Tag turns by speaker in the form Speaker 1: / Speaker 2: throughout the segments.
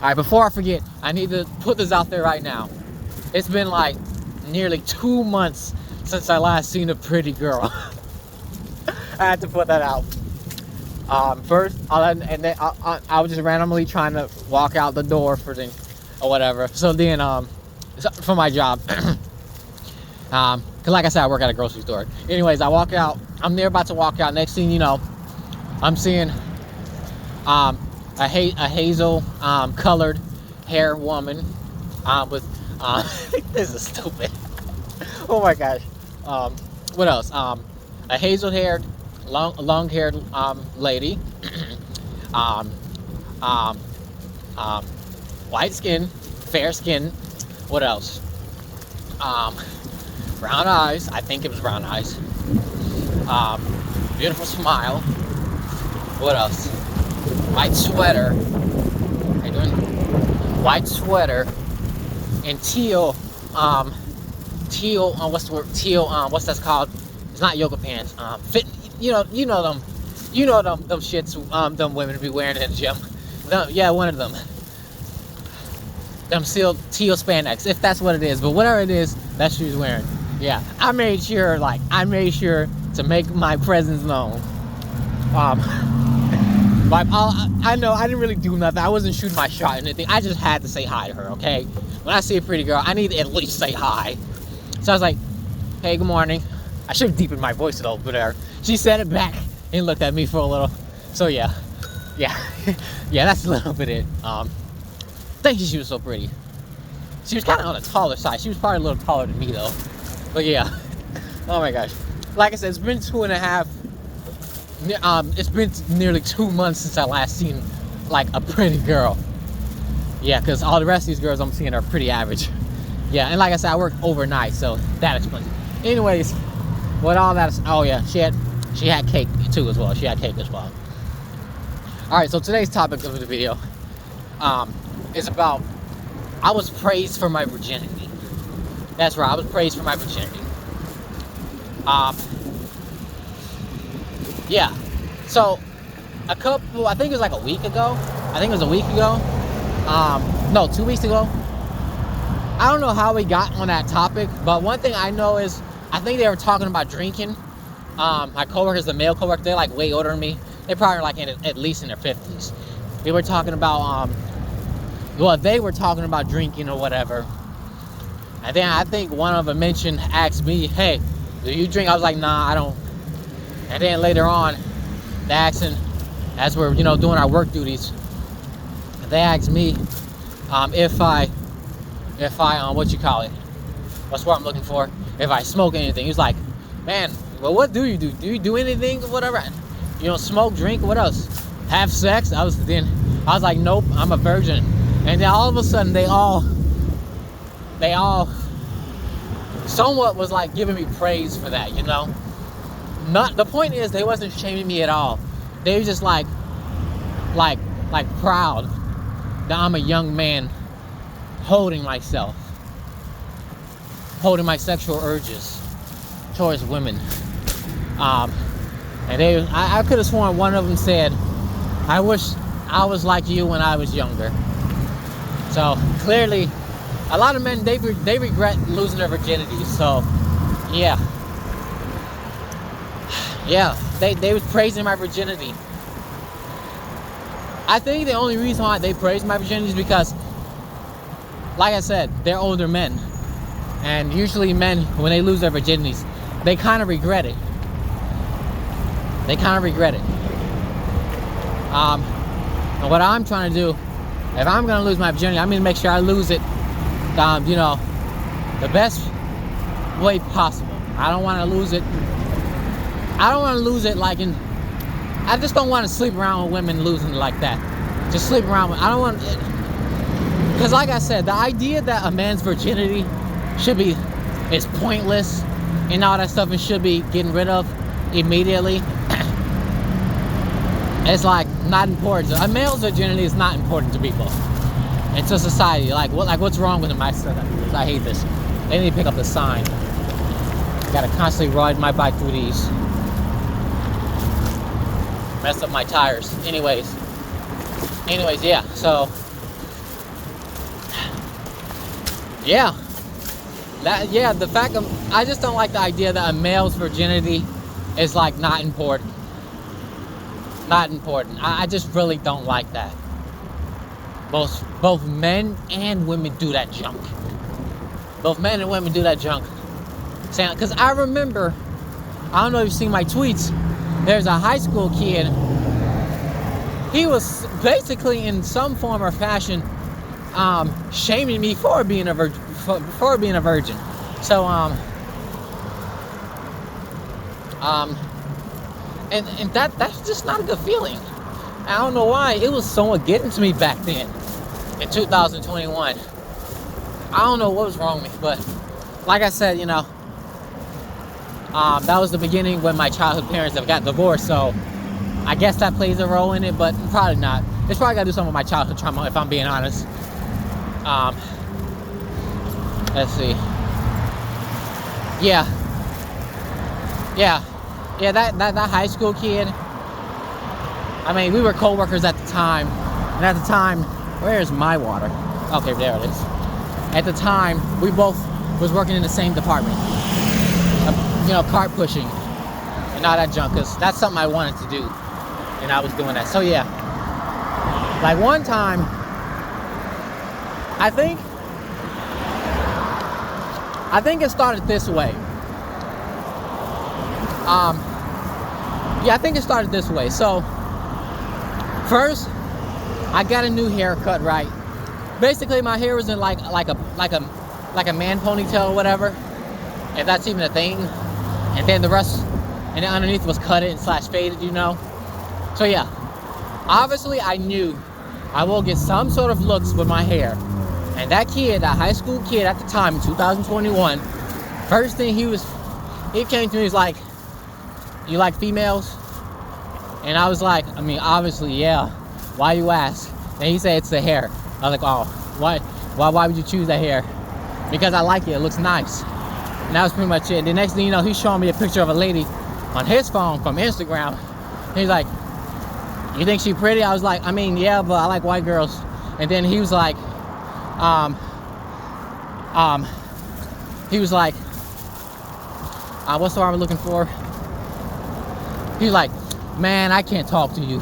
Speaker 1: All right, before I forget, I need to put this out there right now. It's been like nearly 2 months since I last seen a pretty girl. I had to put that out. First, and then I was just randomly trying to walk out the door for the, or whatever. So then, for my job, cause like I said, I work at a grocery store. Anyways, I walk out. I'm there about to walk out. Next thing you know, I'm seeing a hazel colored hair woman with this is stupid. Oh my gosh. What else? A hazel haired, long haired lady. White skin, fair skin. What else? Brown eyes. I think it was brown eyes. Beautiful smile. What else? White sweater. How you doing? White sweater and teal. Teal. What's the word? Teal. What's that called? It's not yoga pants. Fit. You know them. You know them shits. Them women be wearing in the gym. Yeah, one of them. Them teal spandex, if that's what it is. But whatever it is, that she's wearing. Yeah, I made sure to make my presence known. But I know I didn't really do nothing. I wasn't shooting my shot or anything. I just had to say hi to her, okay? When I see a pretty girl, I need to at least say hi. So I was like, hey, good morning. I should have deepened my voice a little bit there. She said it back and looked at me for a little. So yeah, that's a little bit it. Thank you, she was so pretty. She was kind of on the taller side. She was probably a little taller than me though. But yeah, oh my gosh. Like I said, it's been 2.5. It's been nearly 2 months since I last seen like a pretty girl. Yeah, because all the rest of these girls I'm seeing are pretty average. Yeah, and like I said, I work overnight, so that explains it. Anyways, what all that is, oh yeah, she had cake too as well. She had cake as well. All right, so today's topic of the video is about, I was praised for my virginity. That's right, I was praised for my virginity. Yeah, so I think it was like a week ago. No, 2 weeks ago. I don't know how we got on that topic, but one thing I know is, I think they were talking about drinking. My coworkers, the male coworkers, they're like way older than me. They're probably like at least in their 50s. They were talking about, they were talking about drinking or whatever. And then I think one of them asked me, hey, do you drink? I was like, nah, I don't. And then later on, they asking, as we're doing our work duties, they asked me if I what you call it? What's what I'm looking for? If I smoke anything. He was like, man, well, what do you do? Do you do anything or whatever? Smoke, drink, what else? Have sex? I was like, nope, I'm a virgin. And then all of a sudden, they all somewhat was like giving me praise for that, Not the point is, they wasn't shaming me at all. They were just like proud that I'm a young man holding my sexual urges towards women. And I could have sworn one of them said, I wish I was like you when I was younger. So clearly, a lot of men, they regret losing their virginity. So yeah, they was praising my virginity. I think the only reason why they praised my virginity is because, like I said, they're older men. And usually men, when they lose their virginities, they kind of regret it. And what I'm trying to do, if I'm going to lose my virginity, I'm going to make sure I lose it, the best way possible. I don't want to lose it. Like I just don't want to sleep around with women losing like that. Just sleep around with, I don't want, because like I said, the idea that a man's virginity is pointless and all that stuff, and should be getting rid of immediately. It's like not important. A male's virginity is not important to people and to society. What's wrong with them? I hate this. They need to pick up the sign. Gotta constantly ride my bike through these. Messed up my tires. Anyways, yeah. So Yeah. The fact I just don't like the idea that a male's virginity is like not important. Not important. I just really don't like that. Both men and women do that junk. Both men and women do that junk. Because I remember, I don't know if you've seen my tweets, there's a high school kid. He was basically in some form or fashion shaming me for being a virgin. So and that's just not a good feeling. I don't know why. It was somewhat getting to me back then in 2021. I don't know what was wrong with me, but like I said, that was the beginning when my childhood parents have got divorced, so I guess that plays a role in it, but probably not. It's probably got to do something with my childhood trauma, if I'm being honest. Let's see. Yeah, that high school kid. I mean, we were co-workers at the time, and at the time, where's my water? Okay, there it is. At the time, we both was working in the same department. Cart pushing and all that junk, because that's something I wanted to do, and I was doing that. So yeah, like one time, I think it started this way. I think it started this way. So first, I got a new haircut, right? Basically, my hair was in like a man ponytail or whatever, if that's even a thing. And then the rest, and then underneath was cut it / faded, So yeah, obviously I knew I will get some sort of looks with my hair. And that kid, that high school kid at the time in 2021, first thing he came to me, he was like, "You like females?" And I was like, I mean, obviously, yeah. Why you ask? And he said, "It's the hair." I was like, "Oh, why would you choose that hair?" "Because I like it. It looks nice." And that was pretty much it. The next thing you know, he's showing me a picture of a lady on his phone from Instagram. And he's like, "You think she pretty?" I was like, "I mean, yeah, but I like white girls." And then he was like, what's the word I'm looking for? He's like, "Man, I can't talk to you."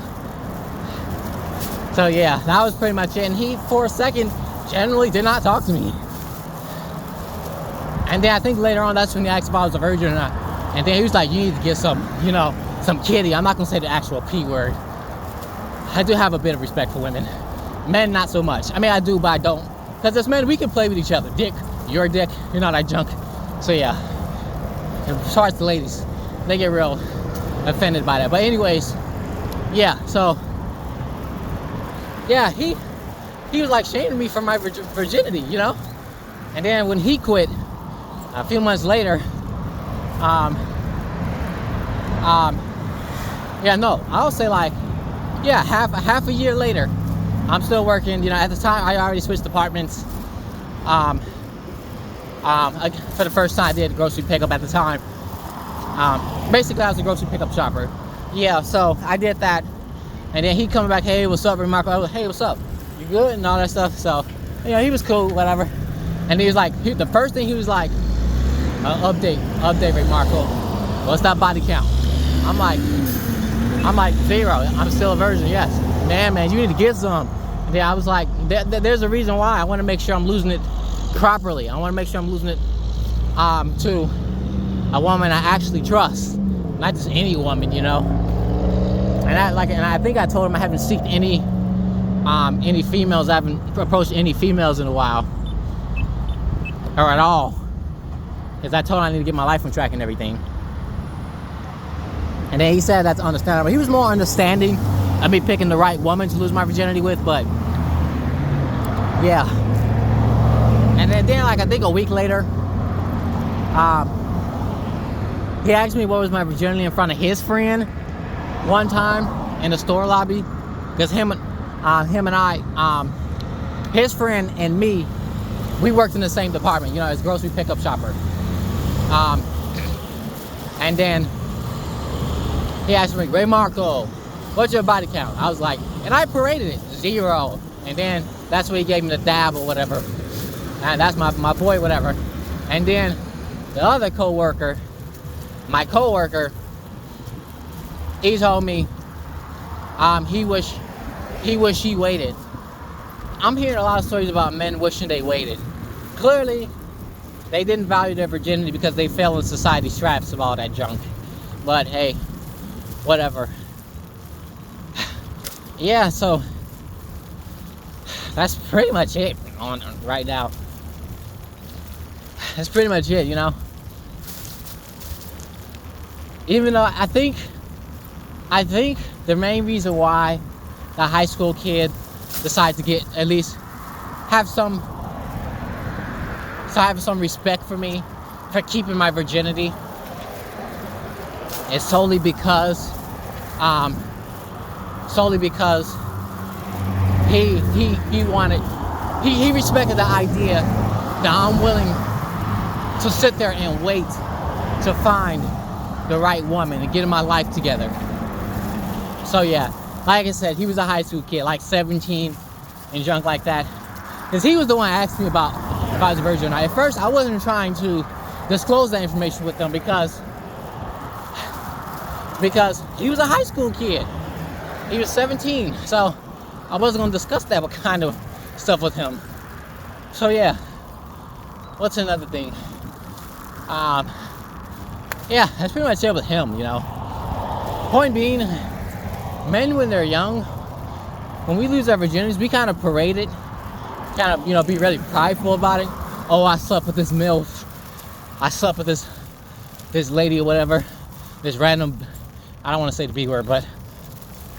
Speaker 1: So yeah, that was pretty much it. And he, for a second, generally did not talk to me. And then I think later on, that's when he asked if I was a virgin or not. And then he was like, "You need to get some kitty." I'm not gonna say the actual P word. I do have a bit of respect for women. Men, not so much. I mean, I do, but I don't. Because as men, we can play with each other. Dick, your dick, that junk. So yeah. And as far as the ladies, they get real offended by that. But anyways, yeah, so yeah, he was like shaming me for my virginity, And then when he quit, a few months later, I'll say like, yeah, half a year later, I'm still working. At the time, I already switched departments. For the first time, I did grocery pickup at the time. Basically, I was a grocery pickup shopper. Yeah, so I did that. And then he coming back, "Hey, what's up, Remarco?" I was like, "Hey, what's up? You good?" And all that stuff. So, he was cool, whatever. And he was like, the first thing he was like, update, Remarco. What's that body count? I'm like 0. I'm still a virgin, yes. Man, you need to get some. And then I was like, there's a reason why. I want to make sure I'm losing it properly. I want to make sure I'm losing it to a woman I actually trust, not just any woman, And I think I told him I haven't seeked any females. I haven't approached any females in a while, or at all, because I told him I need to get my life on track and everything. And then he said that's understandable. He was more understanding of me picking the right woman to lose my virginity with, but yeah. And then like I think a week later, he asked me what was my virginity in front of his friend one time in the store lobby, because him and I, his friend and me, we worked in the same department, as grocery pickup shopper. And then he asked me, "Ray Marco, what's your body count?" I was like, and I paraded it, 0. And then that's when he gave me the dab or whatever. And that's my boy, whatever. And then the other coworker, my coworker, he told me he wish he waited. I'm hearing a lot of stories about men wishing they waited. Clearly, they didn't value their virginity because they fell in society's traps of all that junk. But hey, whatever. Yeah, so that's pretty much it on right now. That's pretty much it, you know. Even though I think the main reason why the high school kid decided to get at least have some respect for me for keeping my virginity is solely because he respected the idea that I'm willing to sit there and wait to find the right woman and getting my life together. So yeah, like I said, he was a high school kid, like 17 and junk like that. Because he was the one that asked me about if I was a virgin or not. At first, I wasn't trying to disclose that information with them because he was a high school kid. He was 17, so I wasn't going to discuss that kind of stuff with him. So yeah, what's another thing? Yeah, that's pretty much it with him, you know. Point being, men when they're young, when we lose our virginities, we kind of parade it, kind of, you know, be really prideful about it. Oh, I slept with this MILF. I slept with this lady or whatever, this random, I don't want to say the B word, but,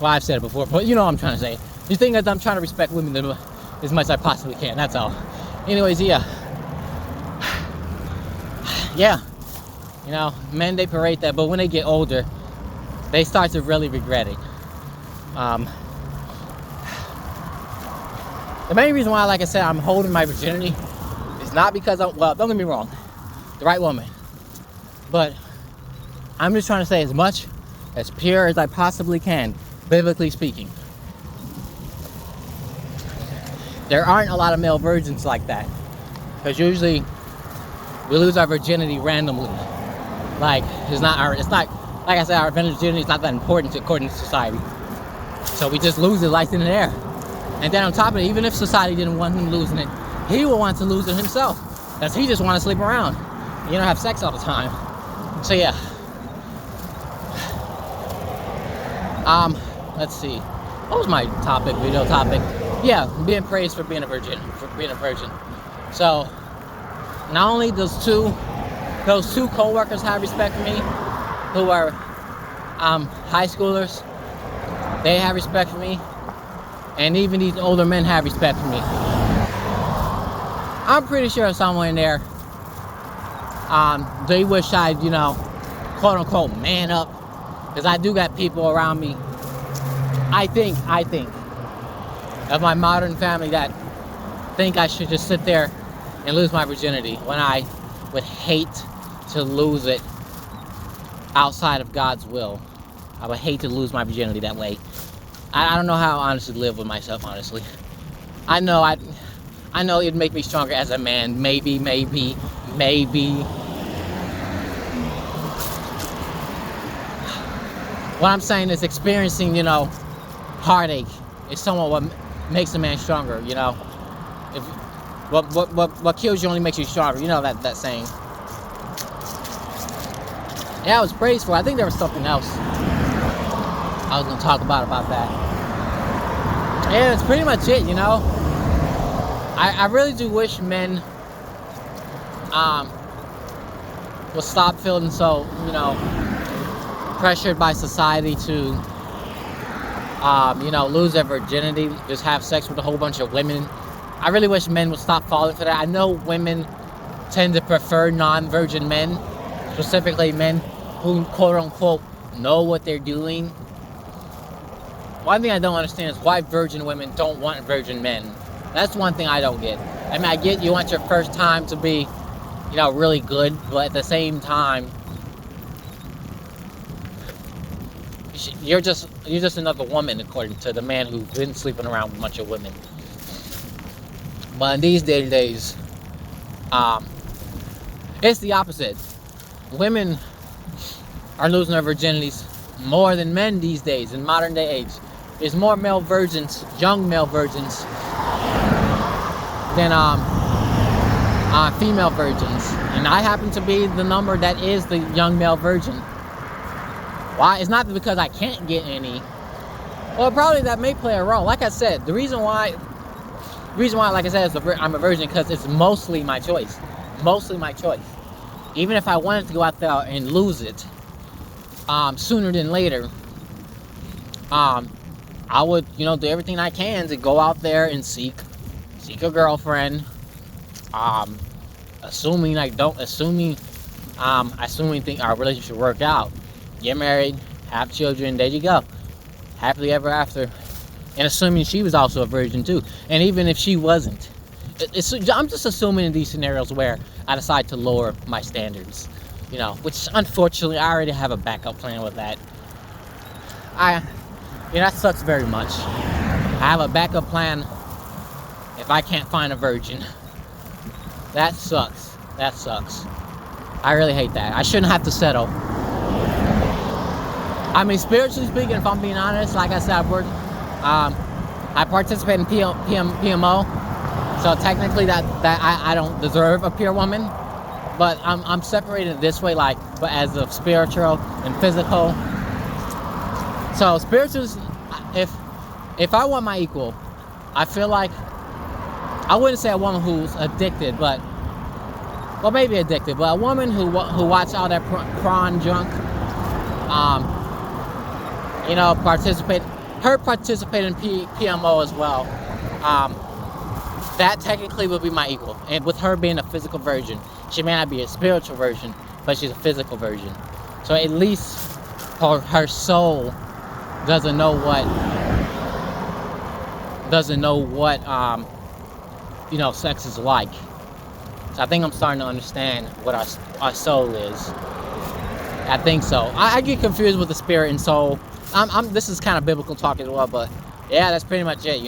Speaker 1: well, I've said it before, but you know what I'm trying to say. You think that I'm trying to respect women as much as I possibly can, that's all. Anyways, yeah. Yeah. You know, men, they parade that, but when they get older, they start to really regret it. The main reason why, like I said, I'm holding my virginity is not because well, don't get me wrong, the right woman. But I'm just trying to say as much as pure as I possibly can, biblically speaking. There aren't a lot of male virgins like that. Because usually we lose our virginity randomly. Like, it's not, like I said, our virginity is not that important according to society. So we just lose it like in the air. And then on top of it, even if society didn't want him losing it, he would want to lose it himself. Because he just want to sleep around. You don't have sex all the time. So yeah. Let's see. What was my video topic? Yeah, being praised for being a virgin. So, not only those two co-workers have respect for me, who are high schoolers, they have respect for me, and even these older men have respect for me. I'm pretty sure somewhere in there, they wish I'd, you know, quote unquote man up, because I do got people around me, I think, of my modern family that think I should just sit there and lose my virginity when I would hate to lose it outside of God's will. I would hate to lose my virginity that way. I don't know how I honestly live with myself, honestly. I know it'd make me stronger as a man. Maybe. What I'm saying is experiencing, you know, heartache is somewhat what makes a man stronger, you know. If what kills you only makes you stronger, you know that saying. Yeah, I was praised for. I think there was something else I was gonna talk about that. Yeah, it's pretty much it, you know. I really do wish men will stop feeling so, you know, pressured by society to you know, lose their virginity, just have sex with a whole bunch of women. I really wish men would stop falling for that. I know women tend to prefer non-virgin men, specifically men who quote-unquote know what they're doing. One thing I don't understand is why virgin women don't want virgin men. That's one thing I don't get. I mean, I get you want your first time to be, you know, really good, but at the same time, you're just another woman according to the man who's been sleeping around with a bunch of women. But in these days, Um, it's the opposite. Women are losing their virginities more than men these days in modern day age. There's more male virgins, young male virgins, than female virgins. And I happen to be the number that is the young male virgin. Why? It's not because I can't get any. Well, probably that may play a role. Like I said, the reason why, like I said, I'm a virgin because it's mostly my choice. Mostly my choice. Even if I wanted to go out there and lose it, sooner than later, I would, do everything I can to go out there and seek a girlfriend. Assuming think our relationship work out, get married, have children, there you go, happily ever after. And assuming she was also a virgin too, and even if she wasn't, I'm just assuming in these scenarios where I decide to lower my standards, which unfortunately I already have a backup plan with that. That sucks very much. I have a backup plan if I can't find a virgin. That sucks. I really hate that. I shouldn't have to settle. I mean, spiritually speaking, if I'm being honest, like I said, I participate in PMO, so technically that I don't deserve a pure woman, but I'm separated this way, but as of spiritual and physical. So spiritual, if I want my equal, I feel like I wouldn't say a woman who's addicted, but maybe addicted, but a woman who watch all that prawn junk, participate in PMO as well. That technically would be my equal, and with her being a physical virgin, she may not be a spiritual virgin, but she's a physical virgin. So at least her soul doesn't know what sex is like. So I think I'm starting to understand what our soul is. I think so. I get confused with the spirit and soul. This is kind of biblical talk as well, but yeah, that's pretty much it.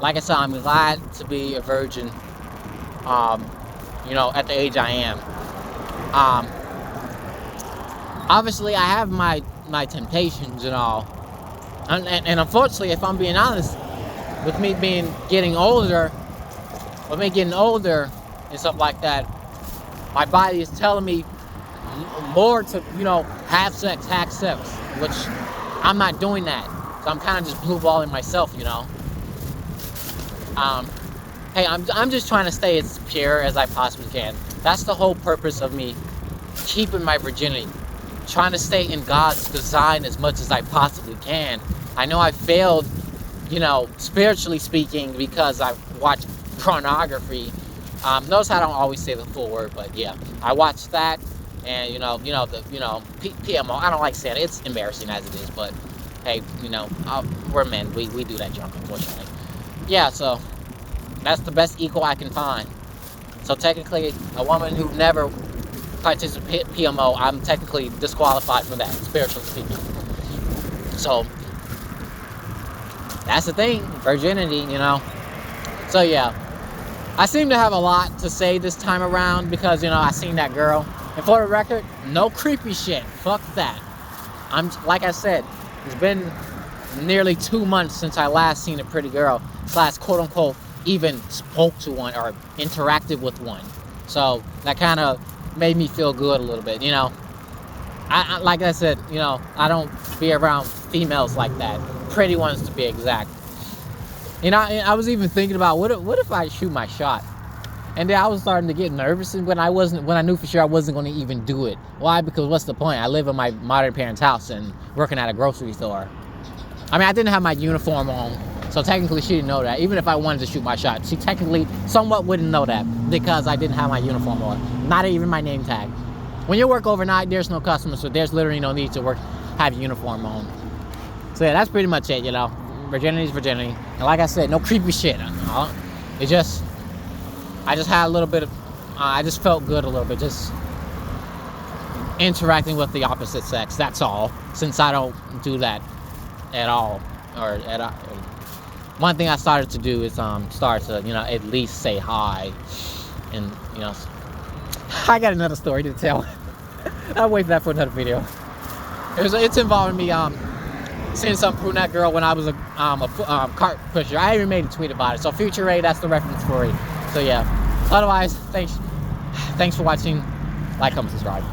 Speaker 1: Like I said, I'm glad to be a virgin. At the age I am. Obviously, I have my temptations and all, and unfortunately, if I'm being honest, with me getting older and stuff like that, my body is telling me more to have sex, which I'm not doing that. So I'm kind of just blue balling myself, Hey, I'm just trying to stay as pure as I possibly can. That's the whole purpose of me keeping my virginity. Trying to stay in God's design as much as I possibly can. I know I failed, spiritually speaking, because I watched pornography. Notice I don't always say the full word, but yeah, I watched that, and PMO. I don't like saying it. It's embarrassing as it is, but hey, we're men. We do that junk, unfortunately. Yeah, so that's the best equal I can find. So technically, a woman who never participates in PMO, I'm technically disqualified from that, spiritually speaking. So that's the thing, virginity, So yeah, I seem to have a lot to say this time around because, I seen that girl. And for the record, no creepy shit. Fuck that. Like I said, it's been nearly 2 months since I last seen a pretty girl, / quote unquote, even spoke to one or interacted with one. So that kind of made me feel good a little bit, I like I said, I don't be around females like that. Pretty ones to be exact. I was even thinking about what if I shoot my shot? And then I was starting to get nervous when I knew for sure I wasn't going to even do it. Why? Because what's the point? I live in my modern parents' house and working at a grocery store. I mean, I didn't have my uniform on, so technically she didn't know that. Even if I wanted to shoot my shot, she technically somewhat wouldn't know that because I didn't have my uniform on. Not even my name tag. When you work overnight, there's no customers, so there's literally no need to have your uniform on. So yeah, that's pretty much it, Virginity is virginity. And like I said, no creepy shit. I just had a little bit of, I just felt good a little bit, just interacting with the opposite sex, that's all. Since I don't do that at all, one thing I started to do is start to, at least say hi. And, you know, I got another story to tell. I'll wait for that for another video. It's involving me seeing some brunette girl when I was a cart pusher. I even made a tweet about it. So Future Ray, that's the reference for it. So yeah. Otherwise, thanks for watching. Like, comment, subscribe.